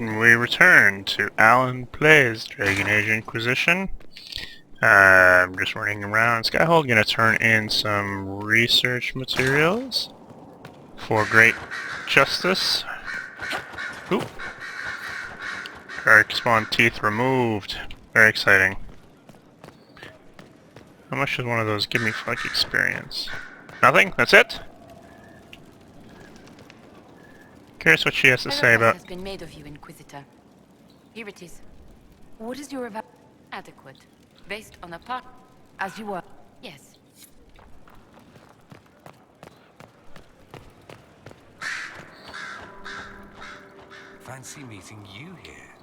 we return to Allan Plays Dragon Age Inquisition. I'm just running around Skyhold, gonna turn in some research materials for great justice. Oop. Dark spawn teeth removed. Very exciting. How much does one of those give me for like experience? Nothing? That's it? Curious what she has to say about... has been made of you, Inquisitor. Here it is. What is your about? Adequate. Based on a part... As you were. Yes. Fancy meeting you here.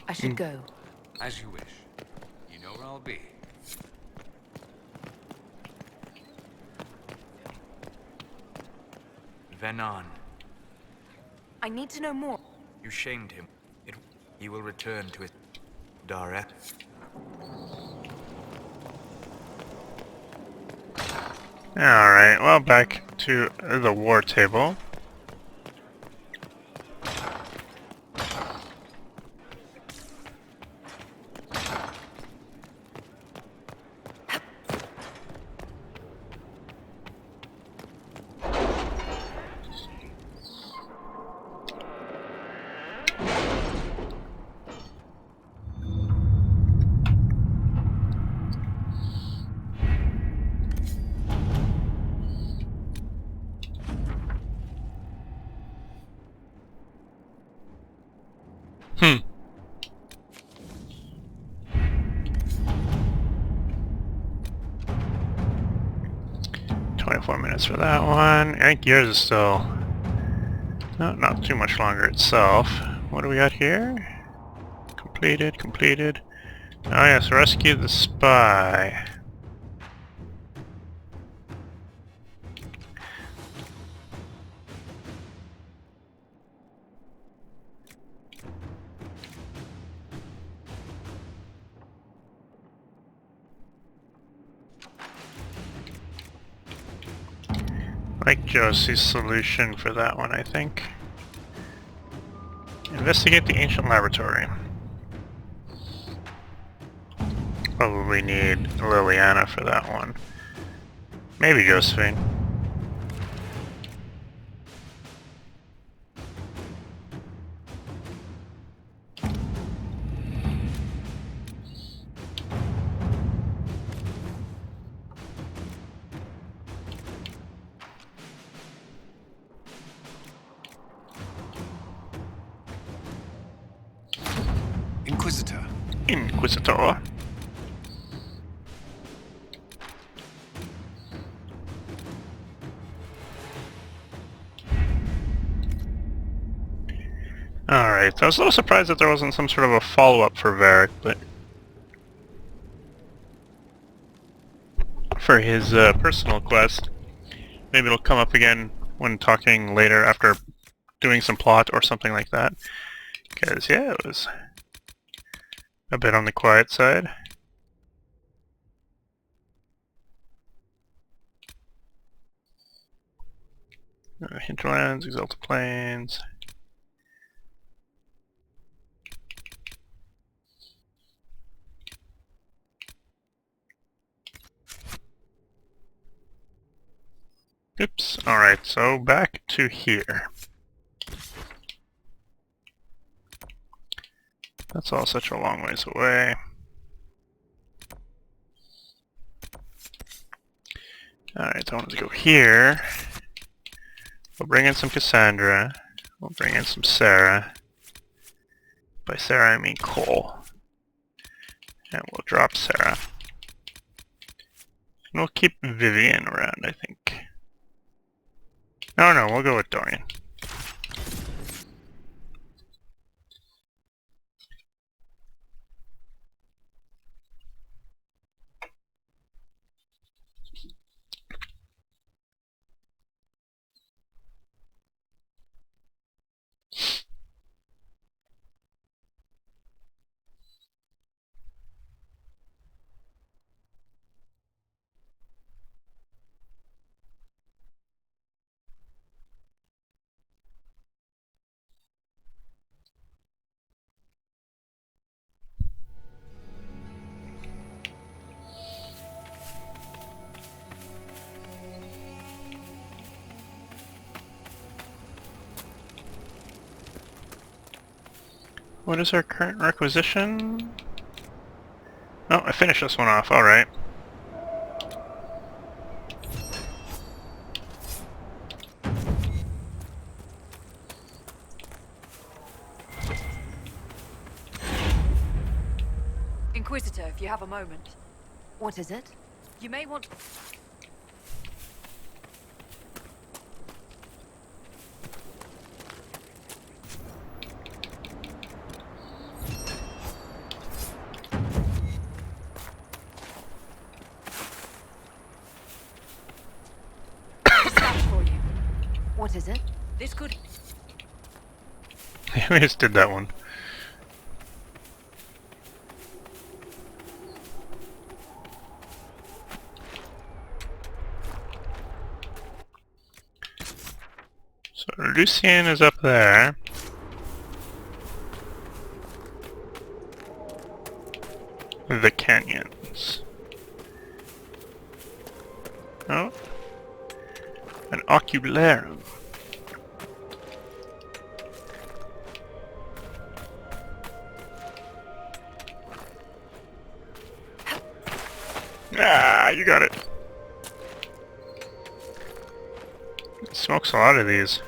I should go. As you wish. You know where I'll be. Venon, I need to know more. you shamed him. He will return to his Dara. Alright, well, back to the war table. Hmm. 24 minutes for that one. I think yours is still... No, not too much longer itself. What do we got here? Completed, completed. Oh yes, rescue the spy. Like Josie's solution for that one, I think. Investigate the ancient laboratory. Probably need Liliana for that one. Maybe Josephine. Inquisitor. Inquisitor. Alright, I was a little surprised that there wasn't some sort of a follow-up for Varric, but... for his personal quest. Maybe it'll come up again when talking later after doing some plot or something like that. Because, yeah, it was a bit on the quiet side. Hinterlands, Exalted Plains. Oops. Alright, so back to here. That's all such a long ways away. Alright, so I want to go here. We'll bring in some Cassandra. We'll bring in some Sarah. By Sarah I mean Cole. And we'll drop Sarah. And we'll keep Vivian around, I think. No, we'll go with Dorian. What is our current requisition? Oh, I finished this one off, alright. Inquisitor, if you have a moment. What is it? You may want... That for you. What is it? This could... We just did that one. So Lucien is up there. The canyons. Oh. An ocularum. Ah, you got it. It smokes a lot of these.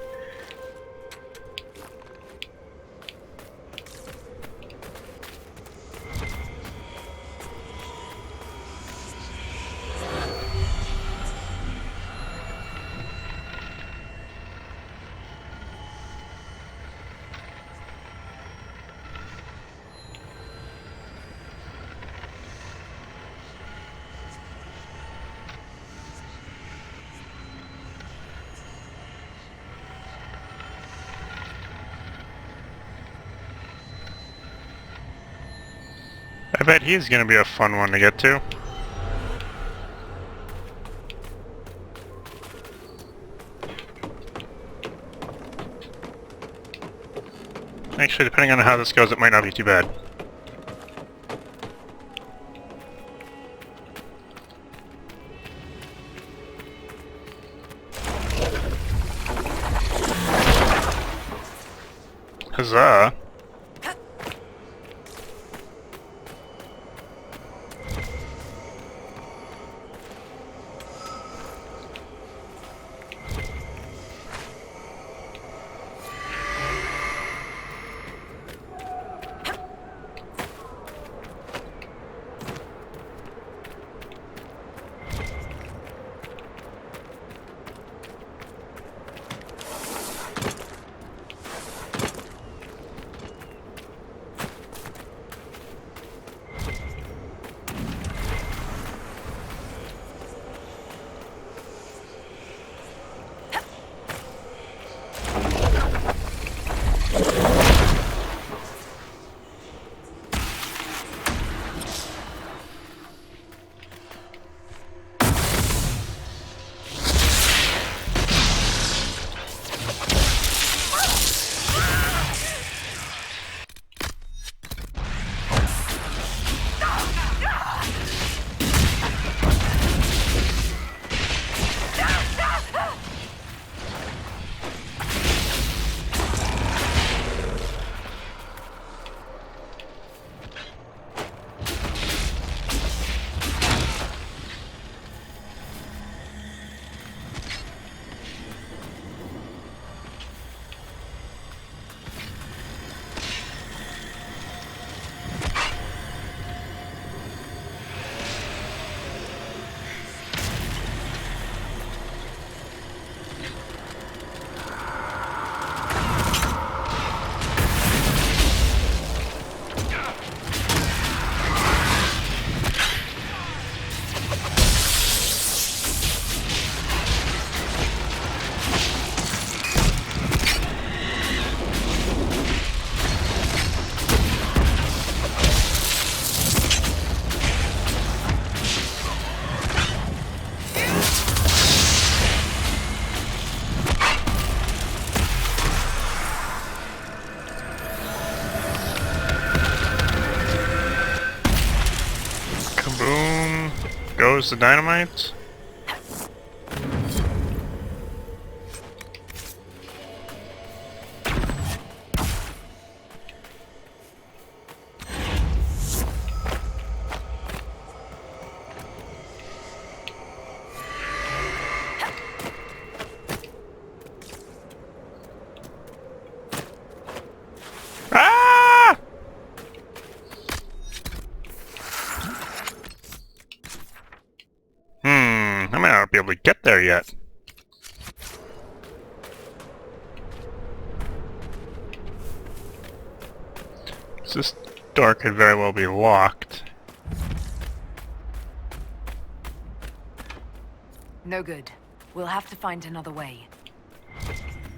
I bet he's gonna be a fun one to get to. Actually, depending on how this goes, it might not be too bad. Huzzah! Kaboom! Goes the dynamite. there yet. This door could very well be locked. No good. We'll have to find another way.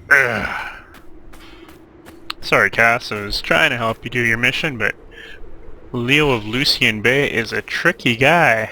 Ugh. Sorry, Cass. I was trying to help you do your mission, but Leo of Lucian Bay is a tricky guy.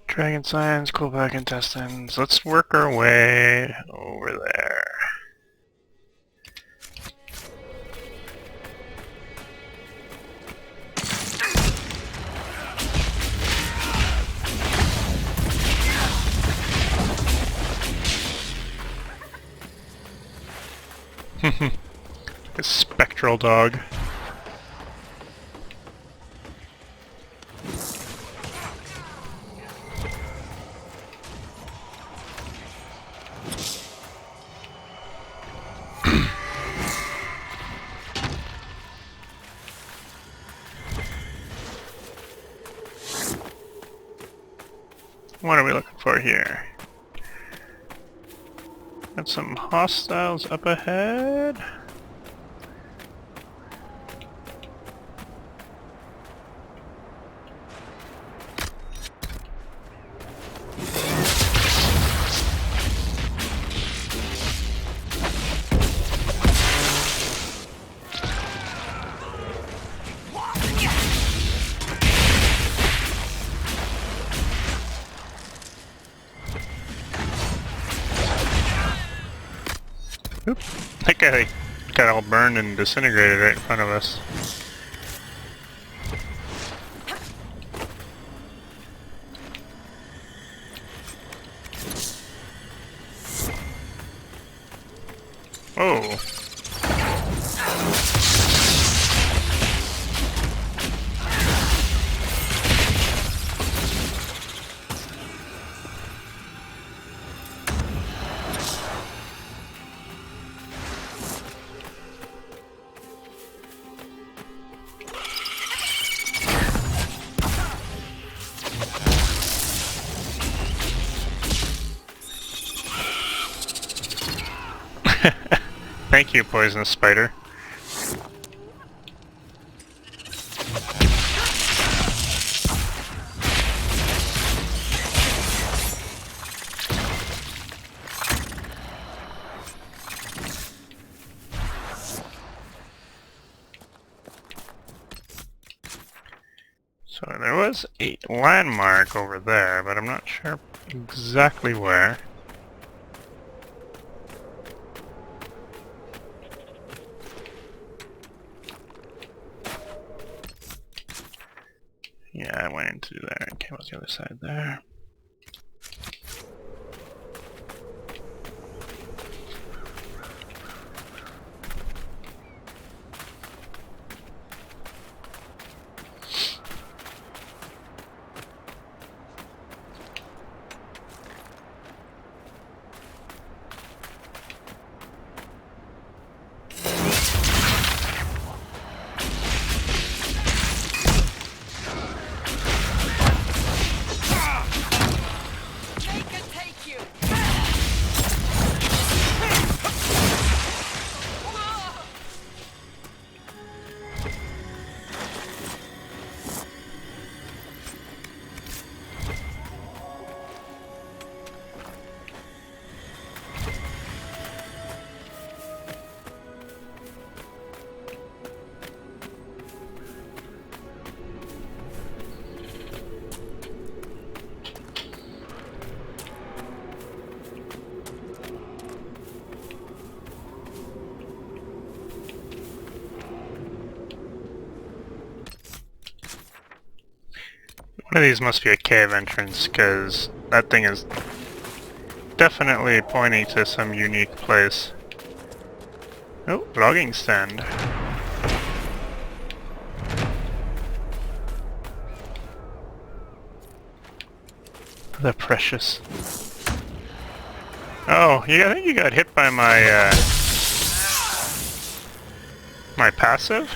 Dragon signs, Coolback intestines. Let's work our way over there. A spectral dog. What are we looking for here? Got some hostiles up ahead. Oop. That guy got all burned and disintegrated right in front of us. Oh. Thank you, poisonous spider. So there was a landmark over there, but I'm not sure exactly where. Yeah, I went into there and came out the other side there. One of these must be a cave entrance, because that thing is definitely pointing to some unique place. Oh, logging stand. The precious. Oh, I think you got hit by my, my passive?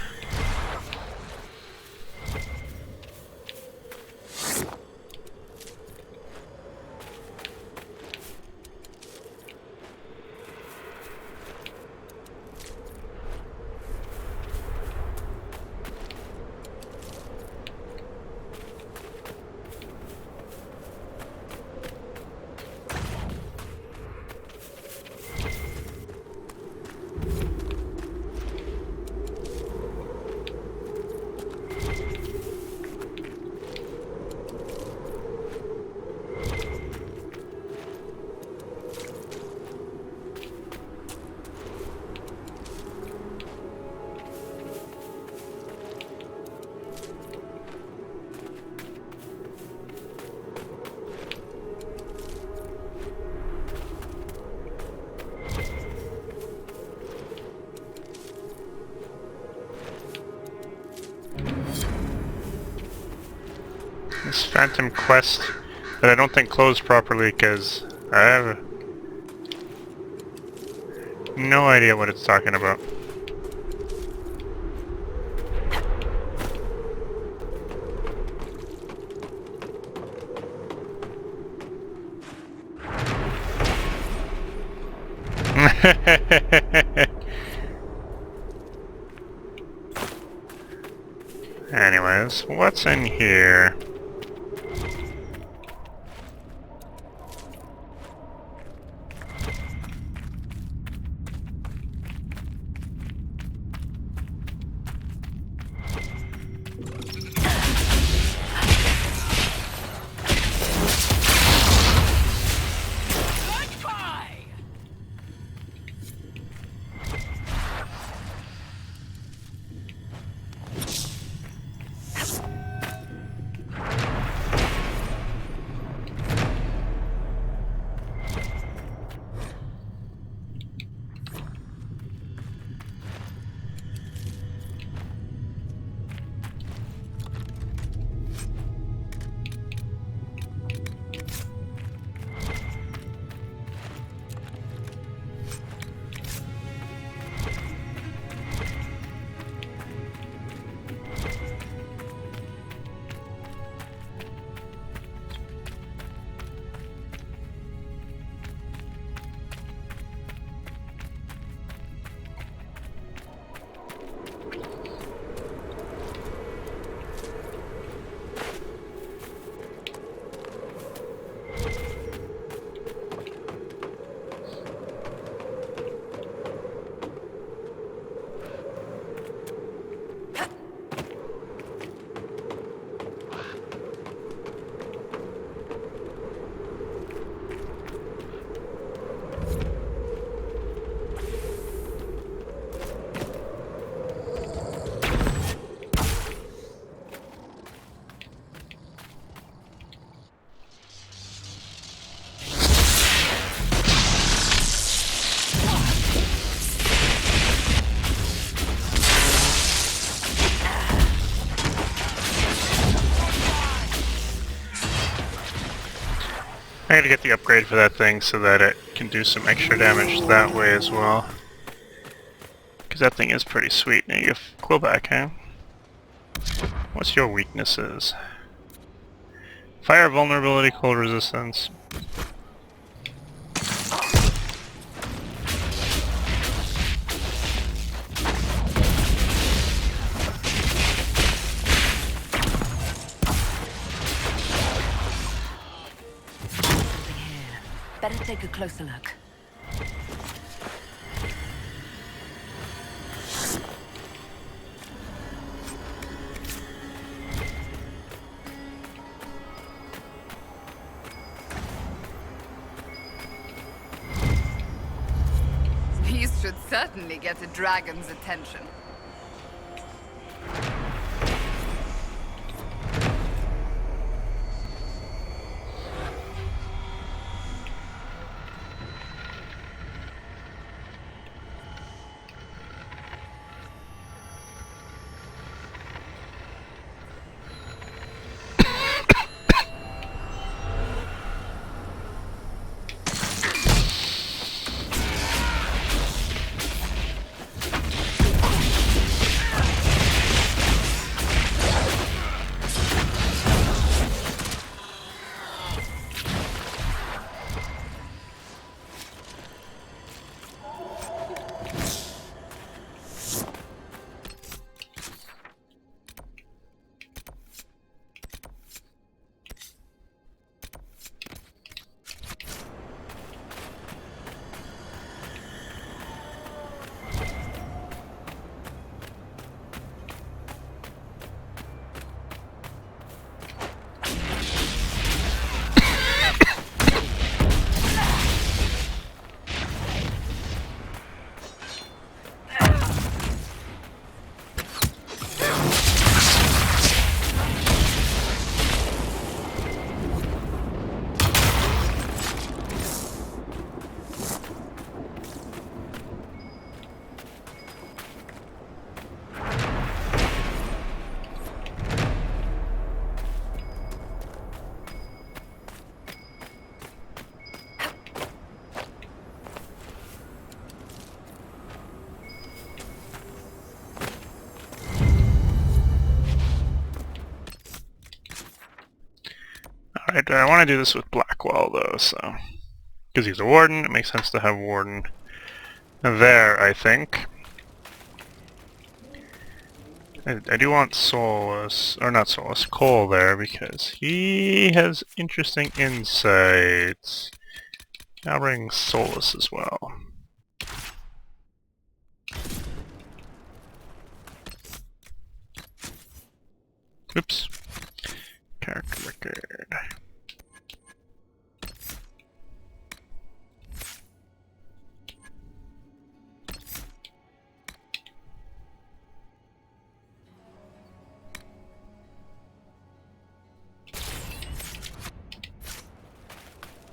This Phantom Quest that I don't think closed properly because I have no idea what it's talking about. Anyways, what's in here? I gotta get the upgrade for that thing so that it can do some extra damage that way as well. Because that thing is pretty sweet. Now you have quill back, huh? What's your weaknesses? Fire vulnerability, cold resistance. Better take a closer look. These should certainly get a dragon's attention. I want to do this with Blackwell, though, so... Because he's a warden, it makes sense to have warden there, I think. I do want Solus, or not Solus, Cole there, because he has interesting insights. I'll bring Solus as well. Oops. Character record.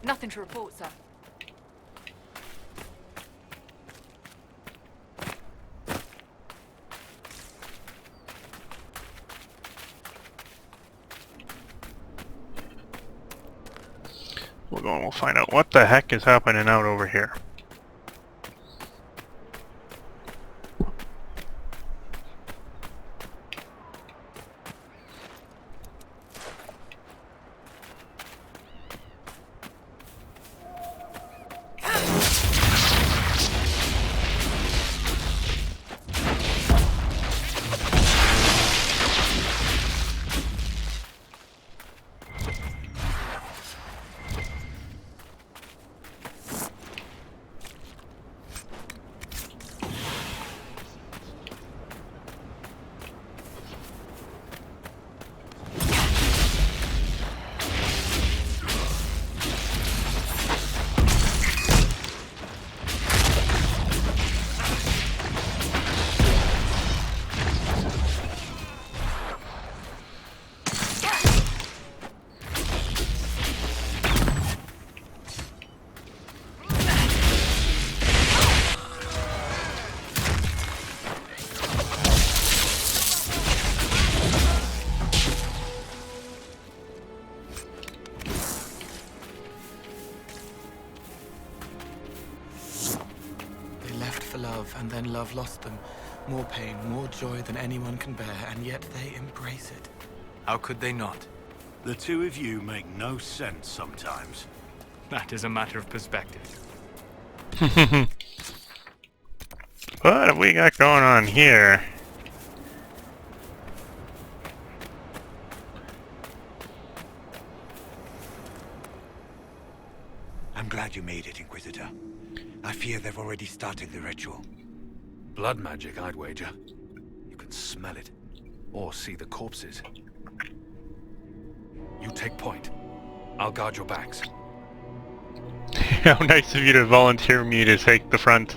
Nothing to report, sir. We'll go and we'll find out what the heck is happening out over here. And then love lost them. More pain, more joy than anyone can bear, and yet they embrace it. How could they not? The two of you make no sense sometimes. That is a matter of perspective. What have we got going on here? I'm glad you made it, Inquisitor. I fear they've already started the ritual. Blood magic, I'd wager. You can smell it. Or see the corpses. You take point. I'll guard your backs. How nice of you to volunteer me to take the front.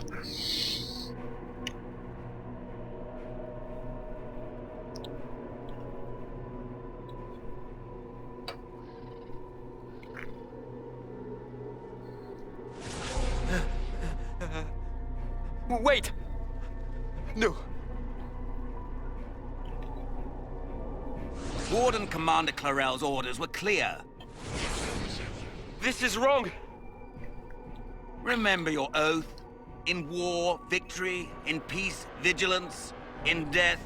Wait! No. Warden Commander Clarel's orders were clear. This is wrong! Remember your oath. In war, victory. In peace, vigilance. In death,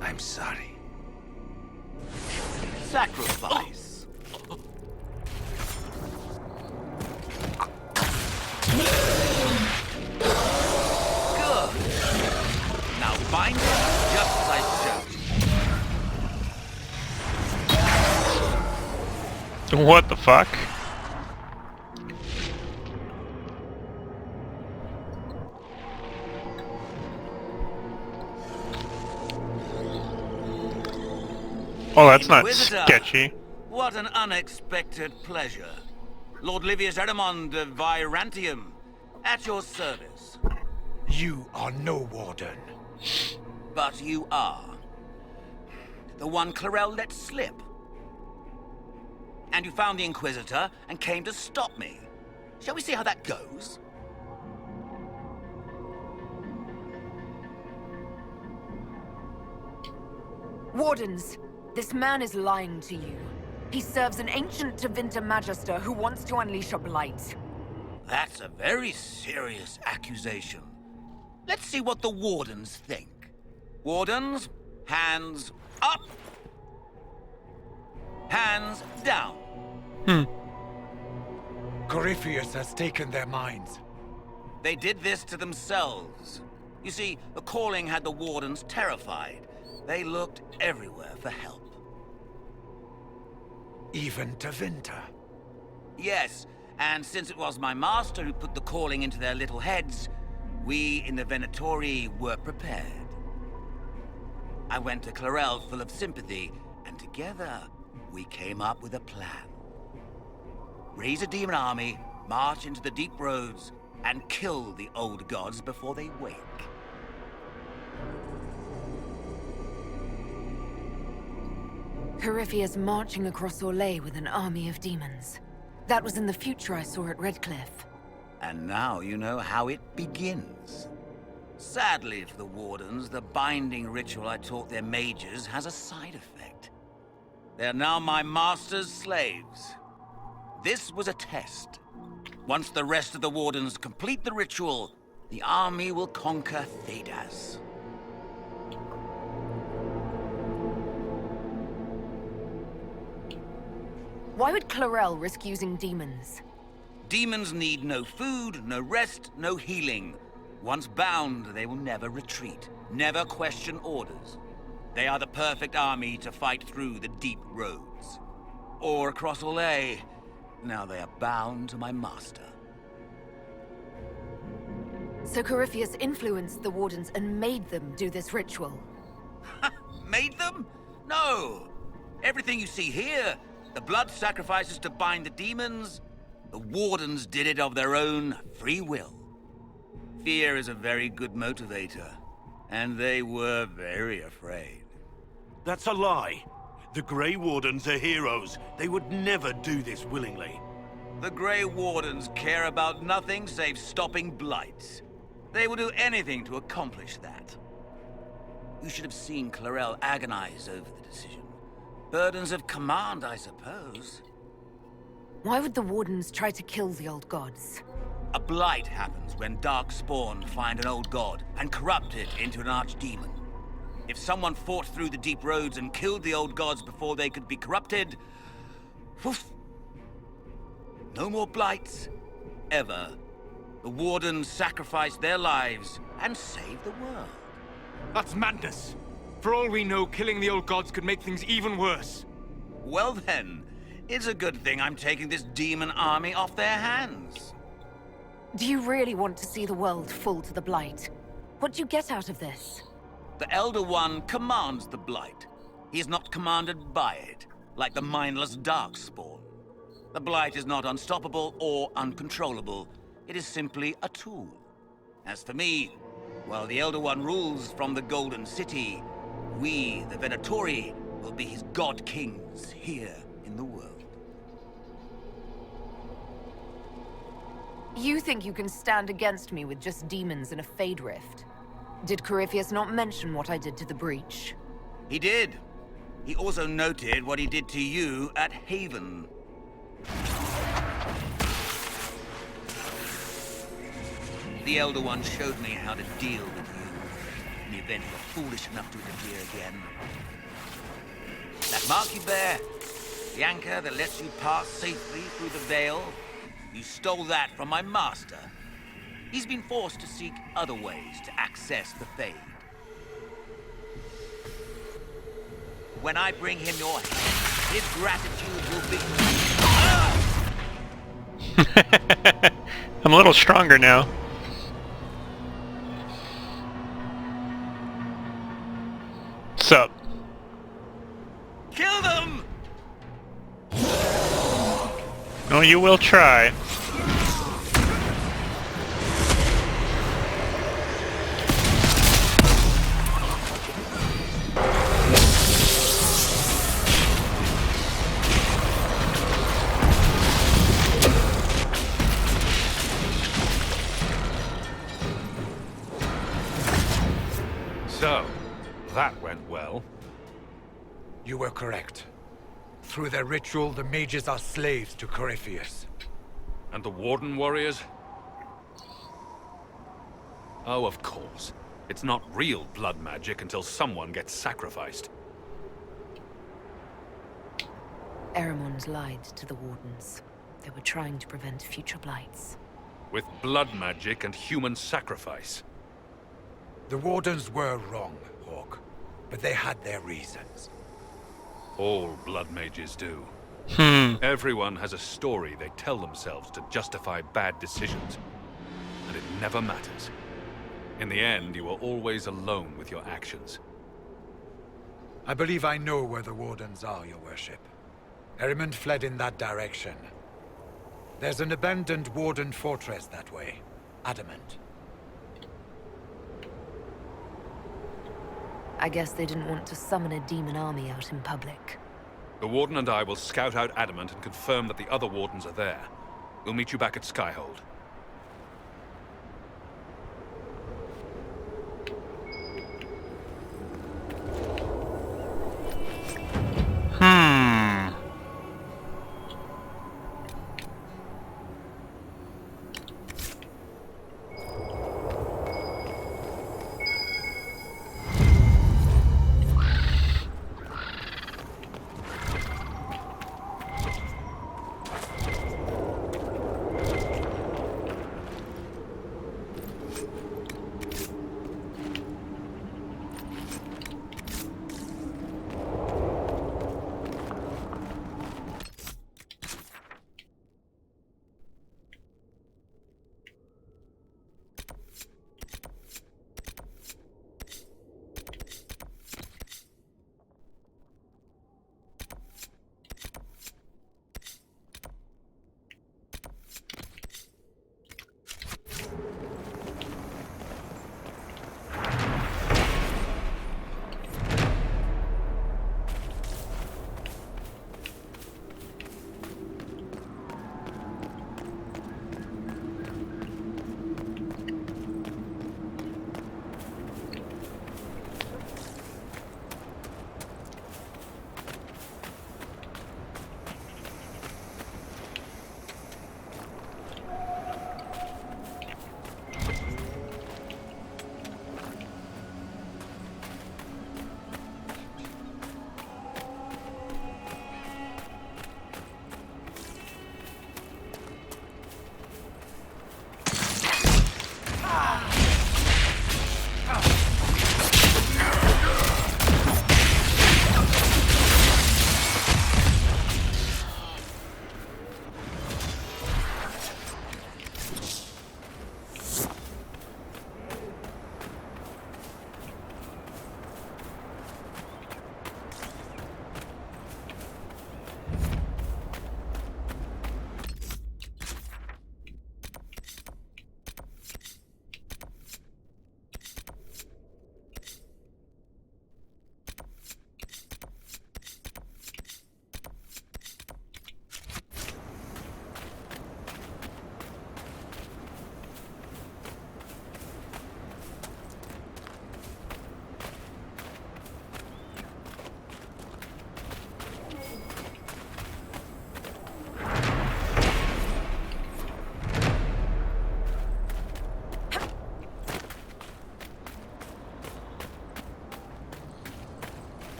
I'm sorry. Sacrifice. Good. Now bind him just as I showed. What the fuck? Oh, that's not Inquisitor. sketchy. What an unexpected pleasure. Lord Livius Erimond of Virantium, at your service. You are no warden. But you are. The one Clarel let slip. And you found the Inquisitor and came to stop me. Shall we see how that goes? Wardens, this man is lying to you. He serves an ancient Tevinter Magister who wants to unleash a blight. That's a very serious accusation. Let's see what the Wardens think. Wardens, hands up. Hands down. Corypheus has taken their minds. They did this to themselves. You see, the calling had the Wardens terrified. They looked everywhere for help. Even to Winter. Yes, and since it was my master who put the calling into their little heads, we in the Venatori were prepared. I went to Clarel full of sympathy, and together we came up with a plan. Raise a demon army, march into the deep roads, and kill the old gods before they wake. Corypheus marching across Orlais with an army of demons. That was in the future I saw at Redcliffe. And now you know how it begins. Sadly for the Wardens, the binding ritual I taught their mages has a side effect. They're now my master's slaves. This was a test. Once the rest of the Wardens complete the ritual, the army will conquer Thedas. Why would Clarel risk using demons? Demons need no food, no rest, no healing. Once bound, they will never retreat, never question orders. They are the perfect army to fight through the deep roads. Or across Orlais. Now they are bound to my master. So Corypheus influenced the Wardens and made them do this ritual. Made them? No! Everything you see here, the blood sacrifices to bind the demons, the Wardens did it of their own free will. Fear is a very good motivator, and they were very afraid. That's a lie. The Grey Wardens are heroes. They would never do this willingly. The Grey Wardens care about nothing save stopping blights. They will do anything to accomplish that. You should have seen Clarel agonize over the decision. Burdens of command, I suppose. Why would the Wardens try to kill the old gods? A blight happens when dark spawn find an old god and corrupt it into an archdemon. If someone fought through the deep roads and killed the old gods before they could be corrupted, woof, no more blights, ever. The Wardens sacrificed their lives and saved the world. That's madness. For all we know, killing the old gods could make things even worse. Well then, it's a good thing I'm taking this demon army off their hands. Do you really want to see the world fall to the Blight? What do you get out of this? The Elder One commands the Blight. He is not commanded by it, like the mindless Darkspawn. The Blight is not unstoppable or uncontrollable. It is simply a tool. As for me, while the Elder One rules from the Golden City, we, the Venatori, will be his god kings here in the world. You think you can stand against me with just demons and a Fade Rift? Did Corypheus not mention what I did to the Breach? He did. He also noted what he did to you at Haven. The Elder One showed me how to deal with you in the event you were foolish enough to interfere again. That mark you bear, the anchor that lets you pass safely through the veil, you stole that from my master. He's been forced to seek other ways to access the Fade. When I bring him your hand, his gratitude will be... I'm a little stronger now. Sup? Kill them! Oh, you will try. So, that went well. You were correct. Through their ritual, the mages are slaves to Corypheus. And the Warden warriors? Oh, of course. It's not real blood magic until someone gets sacrificed. Eremon's lied to the Wardens. They were trying to prevent future blights. With blood magic and human sacrifice. The Wardens were wrong, Hawk. But they had their reasons. All blood mages do. Hmm. Everyone has a story they tell themselves to justify bad decisions. And it never matters. In the end, you are always alone with your actions. I believe I know where the Wardens are, Your Worship. Erimond fled in that direction. There's an abandoned Warden fortress that way. Adamant. I guess they didn't want to summon a demon army out in public. The Warden and I will scout out Adamant and confirm that the other Wardens are there. We'll meet you back at Skyhold. Hmm.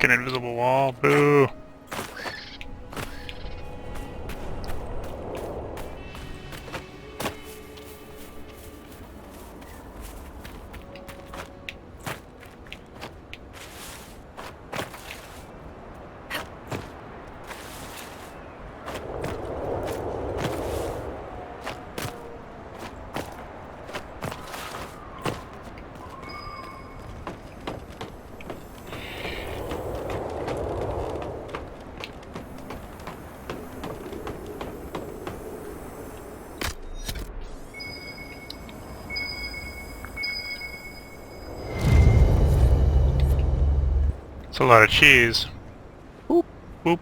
fucking invisible wall. Boo. It's a lot of cheese. Boop, boop.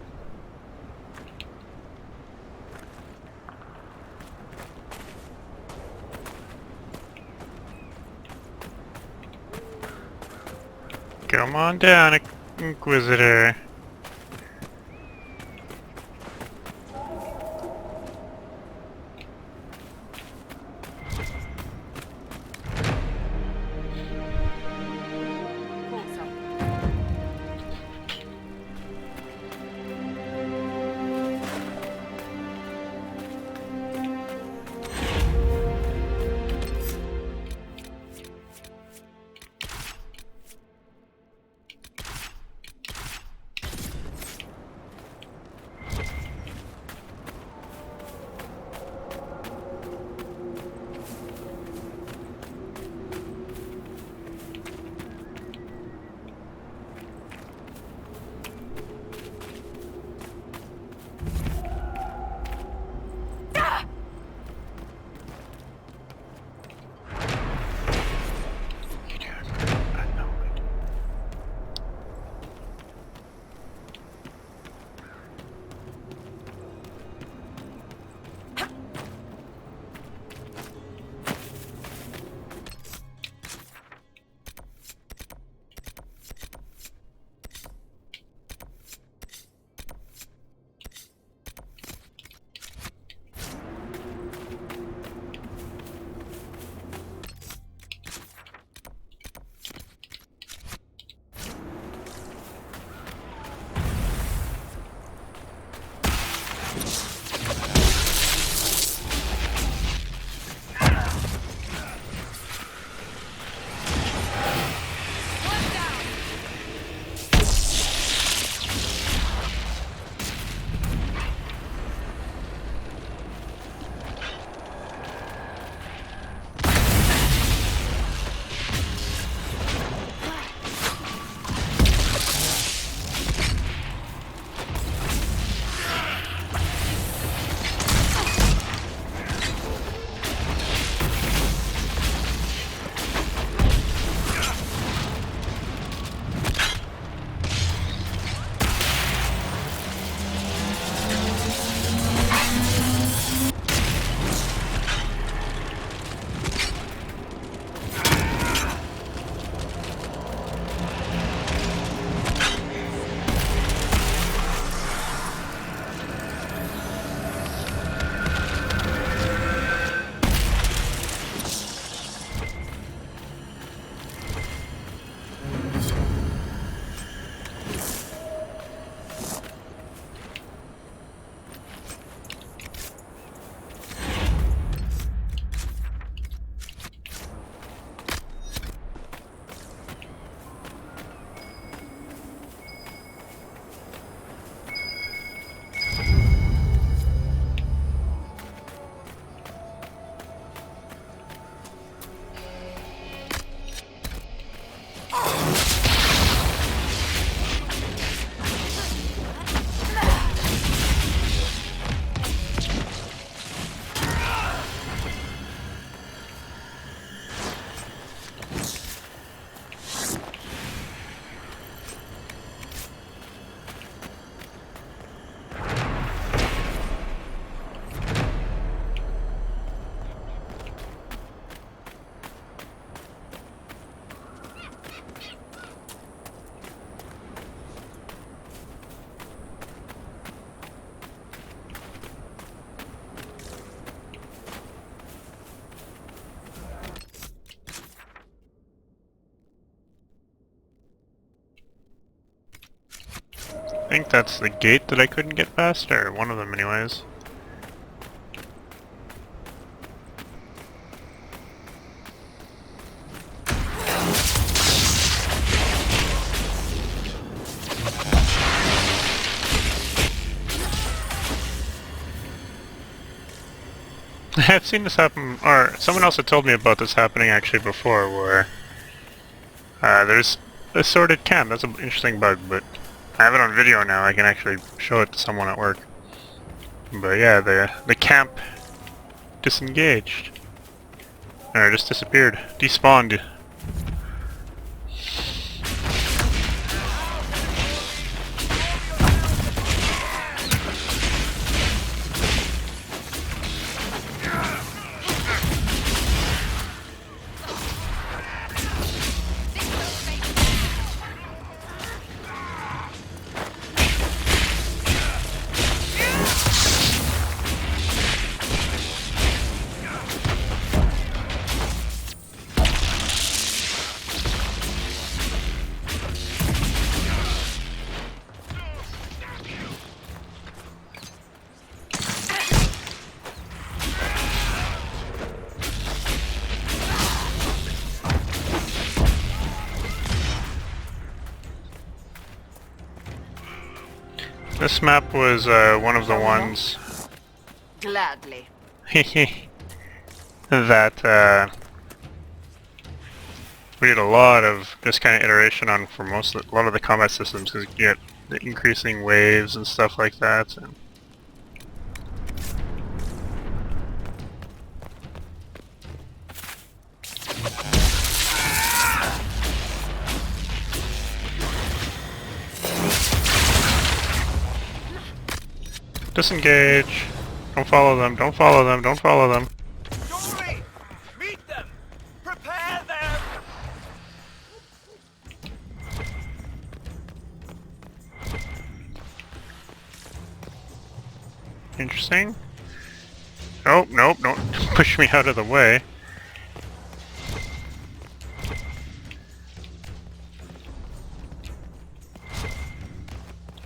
Come on down, Inquisitor. think that's the gate that I couldn't get past, or one of them anyways. I've seen this happen, or someone else had told me about this happening actually before, where there's a sorted camp. That's an interesting bug, but I have it on video now. I can actually show it to someone at work. But yeah, the camp disengaged. Or just disappeared. Despawned. This map was one of the ones Gladly. that we did a lot of this kind of iteration on for a lot of the combat systems, because you get the increasing waves and stuff like that. And disengage. Don't follow them. Don't follow them. Don't follow them. Dory! Meet them! Prepare them! Interesting. Oh, nope, don't push me out of the way.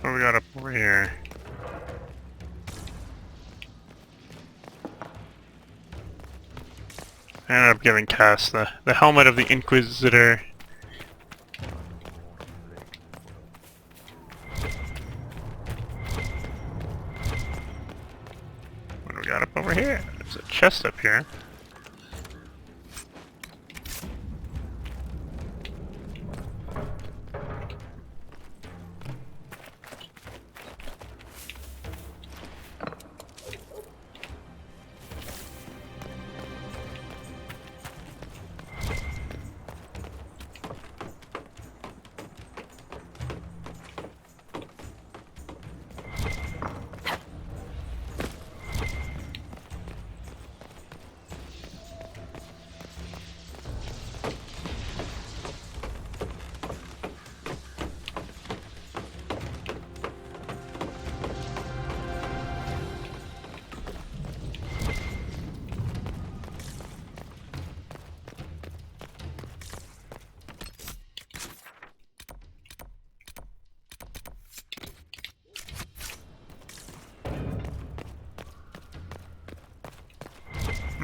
What do we got up over here? I ended up giving Cass the helmet of the Inquisitor. What do we got up over here? There's a chest up here.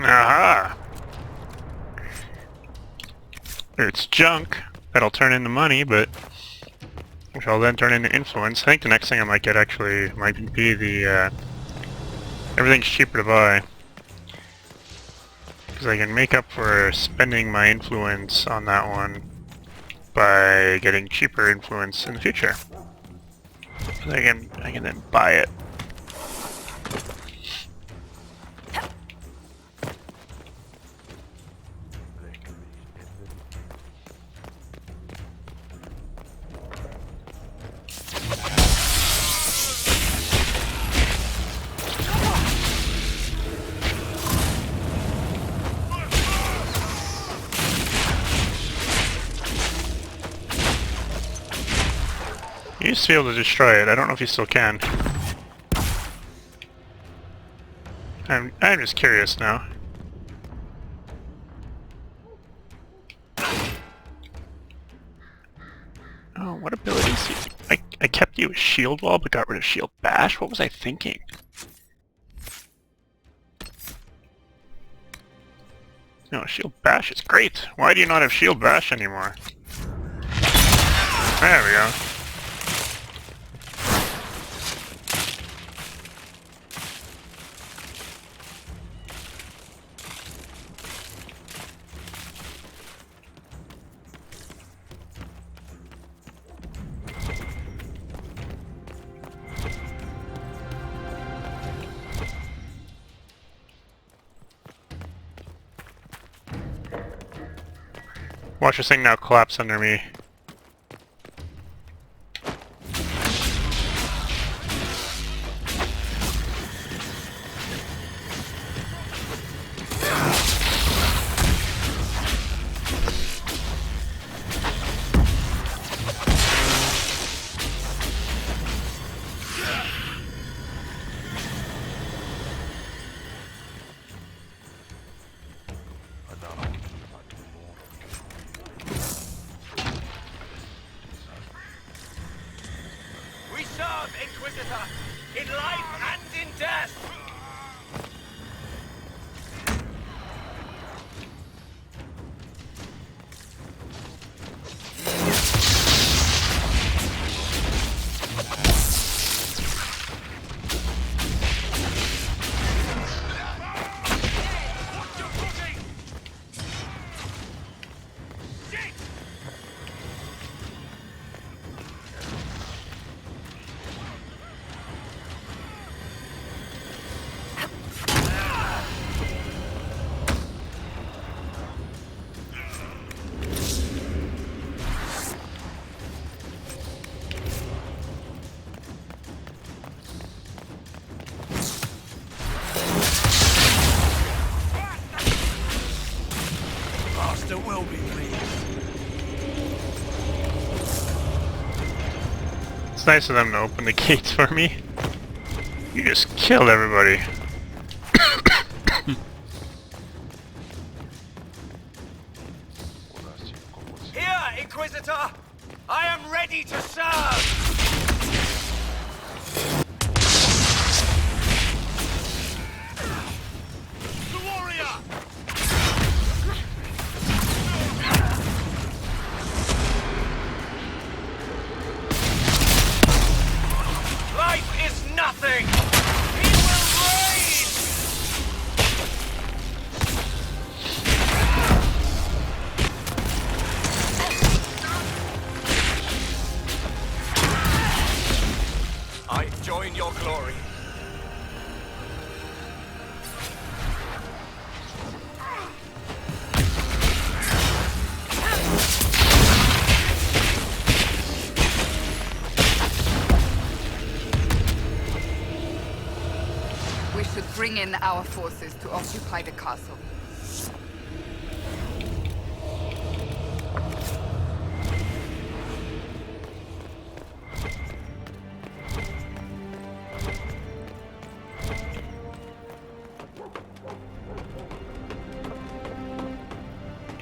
Aha! It's junk that'll turn into money, but which will then turn into influence. I think the next thing I might get actually might be the everything's cheaper to buy, because I can make up for spending my influence on that one by getting cheaper influence in the future. I can then buy it. You used to be able to destroy it. I don't know if you still can. I'm just curious now. Oh, what abilities? I kept you as shield wall but got rid of shield bash? What was I thinking? No, shield bash is great. Why do you not have shield bash anymore? There we go. Watch this thing now collapse under me. Inquisitor, in life and in death! Will be pleased. It's nice of them to open the gates for me. You just killed everybody. Here, Inquisitor! I am ready to serve! Nothing! He will reign! I join your glory. We should bring in our forces to occupy the castle.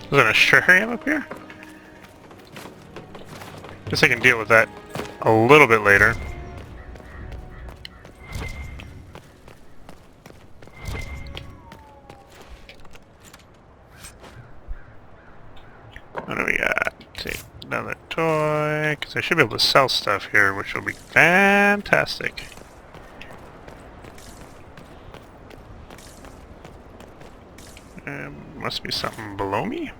Is there a Shuriam up here? Guess I can deal with that a little bit later. What do we got? Take another toy, because I should be able to sell stuff here, which will be fantastic. Must be something below me?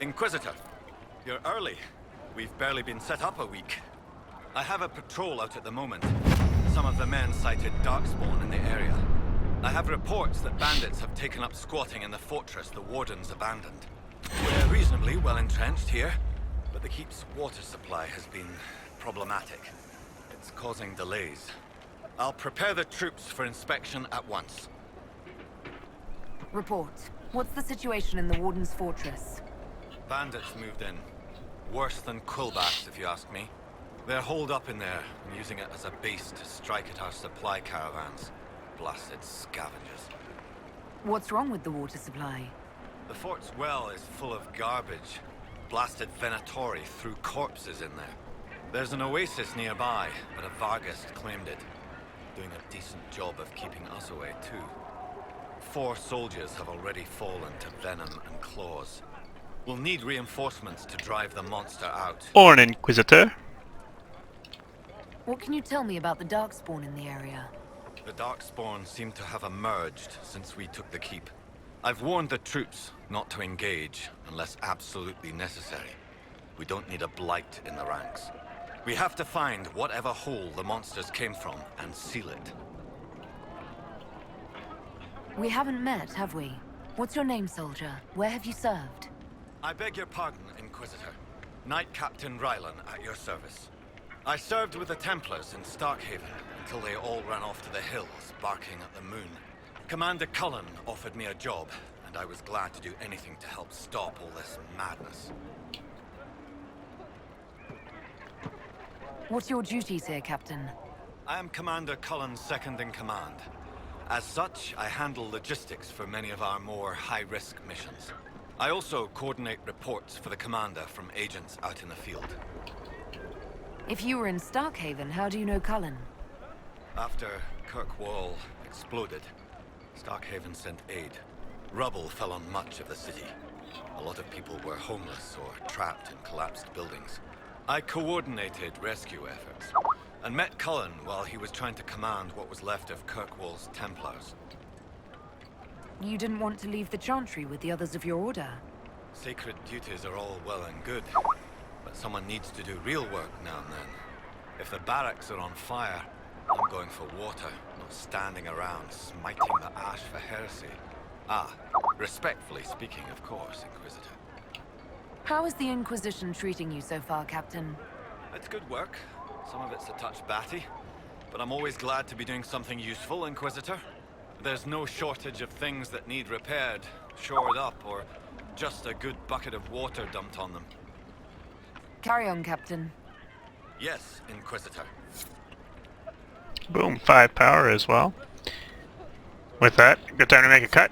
Inquisitor, you're early. We've barely been set up a week. I have a patrol out at the moment. Some of the men sighted Darkspawn in the area. I have reports that bandits have taken up squatting in the fortress the Wardens abandoned. reasonably well entrenched here, but the keep's water supply has been problematic. It's causing delays. I'll prepare the troops for inspection at once. Report. What's the situation in the Warden's fortress? Bandits moved in. Worse than Quillbacks, if you ask me. They're holed up in there and using it as a base to strike at our supply caravans. Blasted scavengers. What's wrong with the water supply? The fort's well is full of garbage. Blasted Venatori threw corpses in there. There's an oasis nearby, but a Vargas claimed it. Doing a decent job of keeping us away, too. 4 soldiers have already fallen to venom and claws. We'll need reinforcements to drive the monster out. Or an Inquisitor. What can you tell me about the Darkspawn in the area? The Darkspawn seem to have emerged since we took the keep. I've warned the troops not to engage unless absolutely necessary. We don't need a blight in the ranks. We have to find whatever hole the monsters came from and seal it. We haven't met, have we? What's your name, soldier? Where have you served? I beg your pardon, Inquisitor. Knight Captain Rylan at your service. I served with the Templars in Starkhaven until they all ran off to the hills, barking at the moon. Commander Cullen offered me a job, and I was glad to do anything to help stop all this madness. What's your duties here, Captain? I am Commander Cullen's second-in-command. As such, I handle logistics for many of our more high-risk missions. I also coordinate reports for the Commander from agents out in the field. If you were in Starkhaven, how do you know Cullen? After Kirkwall exploded, Starkhaven sent aid. Rubble fell on much of the city. A lot of people were homeless or trapped in collapsed buildings. I coordinated rescue efforts, and met Cullen while he was trying to command what was left of Kirkwall's Templars. You didn't want to leave the Chantry with the others of your order? Sacred duties are all well and good, but someone needs to do real work now and then. If the barracks are on fire, I'm going for water, not standing around smiting the ash for heresy. Ah, respectfully speaking, of course, Inquisitor. How is the Inquisition treating you so far, Captain? It's good work. Some of it's a touch batty, but I'm always glad to be doing something useful, Inquisitor. There's no shortage of things that need repaired, shored up, or just a good bucket of water dumped on them. Carry on, Captain. Yes, Inquisitor. Boom, 5 power as well. With that, good time to make a cut.